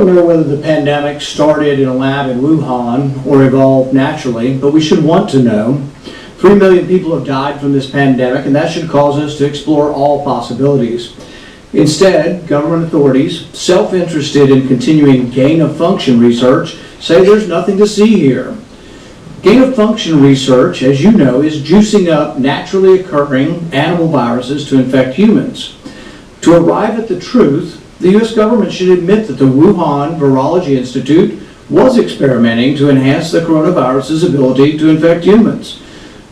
don't know whether the pandemic started in a lab in Wuhan or evolved naturally, but we should want to know. 3 million people have died from this pandemic, and that should cause us to explore all possibilities. Instead, government authorities, self-interested in continuing gain-of-function research, say there's nothing to see here. Gain-of-function research, as you know, is juicing up naturally occurring animal viruses to infect humans. To arrive at the truth, the U.S. government should admit that the Wuhan Virology Institute was experimenting to enhance the coronavirus's ability to infect humans.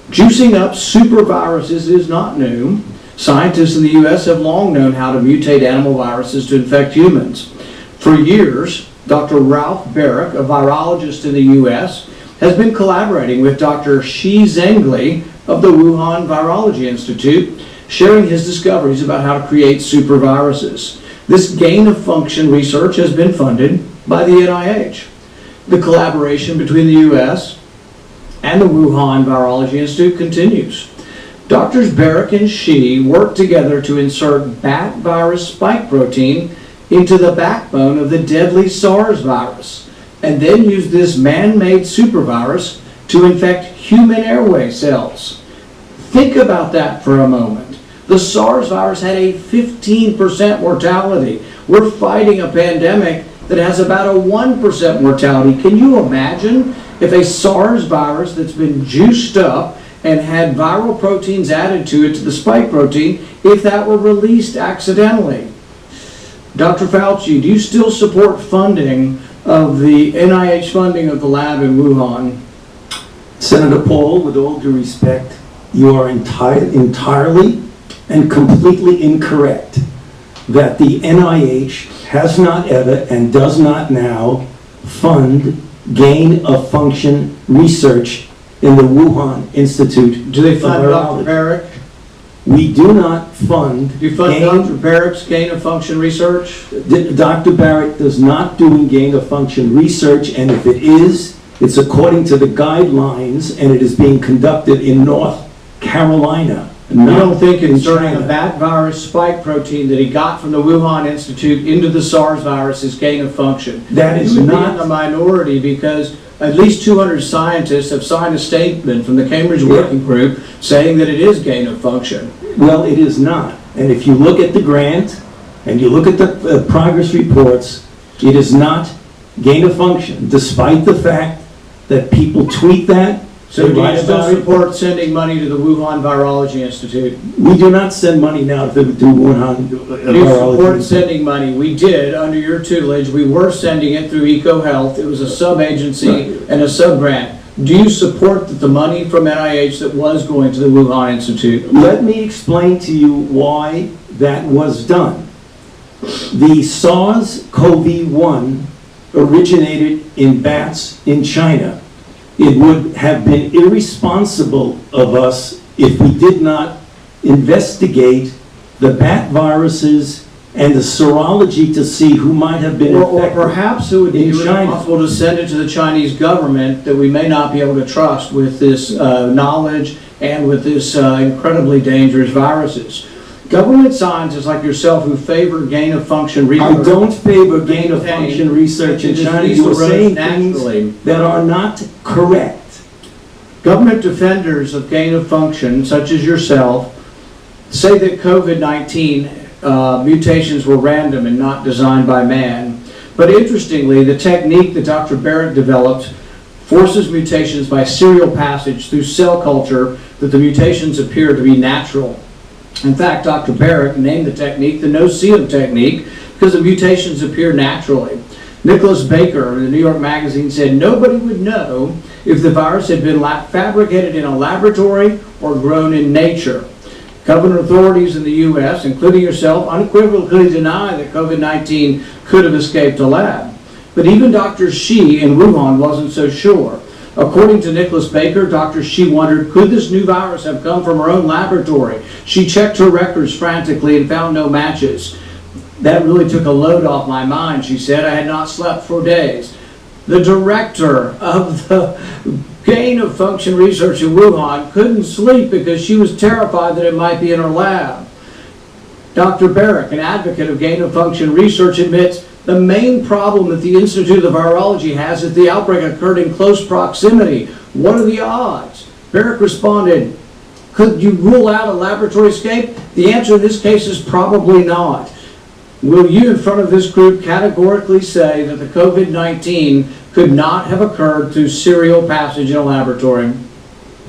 Juicing up superviruses is not new. Scientists in the U.S. have long known how to mutate animal viruses to infect humans. For years, Dr. Ralph Baric, a virologist in the U.S., has been collaborating with Dr. Shi Zhengli of the Wuhan Virology Institute, sharing his discoveries about how to create superviruses. This gain-of-function research has been funded by the NIH. The collaboration between the U.S. and the Wuhan Virology Institute continues. Doctors Baric and Shi work together to insert bat virus spike protein into the backbone of the deadly SARS virus, and then use this man-made supervirus to infect human airway cells. Think about that for a moment. The SARS virus had a 15% mortality. We're fighting a pandemic that has about a 1% mortality. Can you imagine if a SARS virus that's been juiced up and had viral proteins added to it, to the spike protein, if that were released accidentally? Dr. Fauci, do you still support funding of the NIH funding of the lab in Wuhan? Senator Paul, with all due respect, you are entirely and completely incorrect that the NIH has not ever and does not now fund gain-of-function research in the Wuhan Institute. Do they fund Dr. Baric? We do not fund. Do you fund Dr. Barrick's gain-of-function research? Dr. Baric does not do gain-of-function research, and if it is, it's according to the guidelines, and it is being conducted in North Carolina. You don't think inserting a bat virus spike protein that he got from the Wuhan Institute into the SARS virus is gain-of-function? That is not a minority, because at least 200 scientists have signed a statement from the Cambridge Working Group saying that it is gain-of-function. Well, it is not. And if you look at the grant and you look at the progress reports, it is not gain-of-function, despite the fact that people tweet that. So do you still support sending money to the Wuhan Virology Institute? We do not send money now to Wuhan Virology. You support sending money. We did, under your tutelage. We were sending it through EcoHealth. It was a sub-agency and a sub-grant. Do you support the money from NIH that was going to the Wuhan Institute? Let me explain to you why that was done. The SARS-CoV-1 originated in bats in China. It would have been irresponsible of us if we did not investigate the bat viruses and the serology to see who might have been infected. Or perhaps it would be irresponsible to send it to the Chinese government that we may not be able to trust with this knowledge and with this incredibly dangerous viruses. Government scientists like yourself who favor gain-of-function research. I don't favor gain-of-function research in China. You are saying things that are not correct. Government defenders of gain-of-function, such as yourself, say that COVID-19 mutations were random and not designed by man. But interestingly, the technique that Dr. Baric developed forces mutations by serial passage through cell culture that the mutations appear to be natural. In fact, Dr. Baric named the technique the no-see-em technique because the mutations appear naturally. Nicholas Baker in the New York Magazine said nobody would know if the virus had been fabricated in a laboratory or grown in nature. Government authorities in the U.S., including yourself, unequivocally deny that COVID-19 could have escaped a lab. But even Dr. Shi in Wuhan wasn't so sure. According to Nicholas Baker, Dr. Shi wondered, could this new virus have come from her own laboratory? She checked her records frantically and found no matches. That really took a load off my mind, she said. I had not slept for days. The director of the gain-of-function research in Wuhan couldn't sleep because she was terrified that it might be in her lab. Dr. Baric, an advocate of gain-of-function research, admits The main problem that the Institute of Virology has is the outbreak occurred in close proximity. What are the odds? Barrick responded, could you rule out a laboratory escape? The answer in this case is probably not. Will you, in front of this group, categorically say that the COVID-19 could not have occurred through serial passage in a laboratory?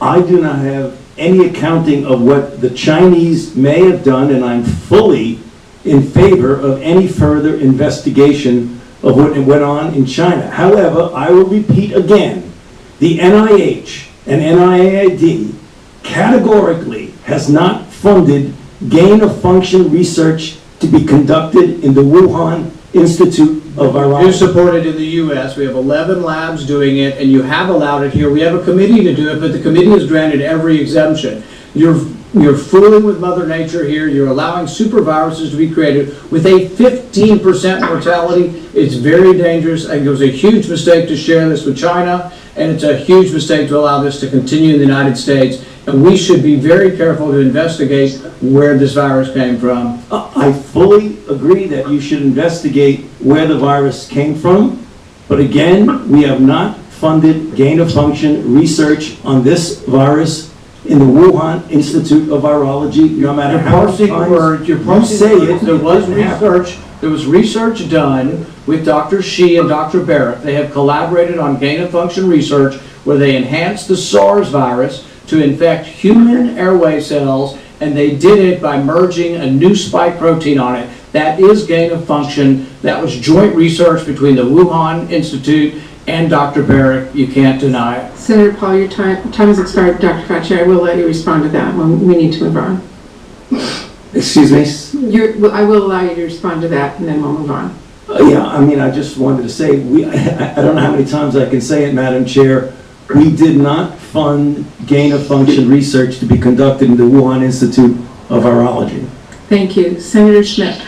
I do not have any accounting of what the Chinese may have done, and I'm fully in favor of any further investigation of what went on in China. However, I will repeat again, the NIH and NIAID categorically has not funded gain-of-function research to be conducted in the Wuhan Institute of Virology. You support it in the U.S. We have 11 labs doing it, and you have allowed it here. We have a committee to do it, but the committee has granted every exemption. You're fooling with Mother Nature here. You're allowing superviruses to be created with a 15% mortality. It's very dangerous, and it was a huge mistake to share this with China, and it's a huge mistake to allow this to continue in the United States. And we should be very careful to investigate where this virus came from. I fully agree that you should investigate where the virus came from, but again, we have not funded gain-of-function research on this virus in the Wuhan Institute of Virology, no matter how many times you say it. There was research done with Dr. Shi and Dr. Barrett. They have collaborated on gain-of-function research where they enhanced the SARS virus to infect human airway cells, and they did it by merging a new spike protein on it. That is gain of function. That was joint research between the Wuhan Institute and Dr. Barrett. You can't deny it. Senator Paul, your time has expired. Dr. Fauci, I will let you respond to that when we need to move on. Excuse me? I will allow you to respond to that, and then we'll move on. Yeah, I mean, I just wanted to say, I don't know how many times I can say it, Madam Chair. We did not fund gain-of-function research to be conducted in the Wuhan Institute of Virology. Thank you. Senator Schmidt.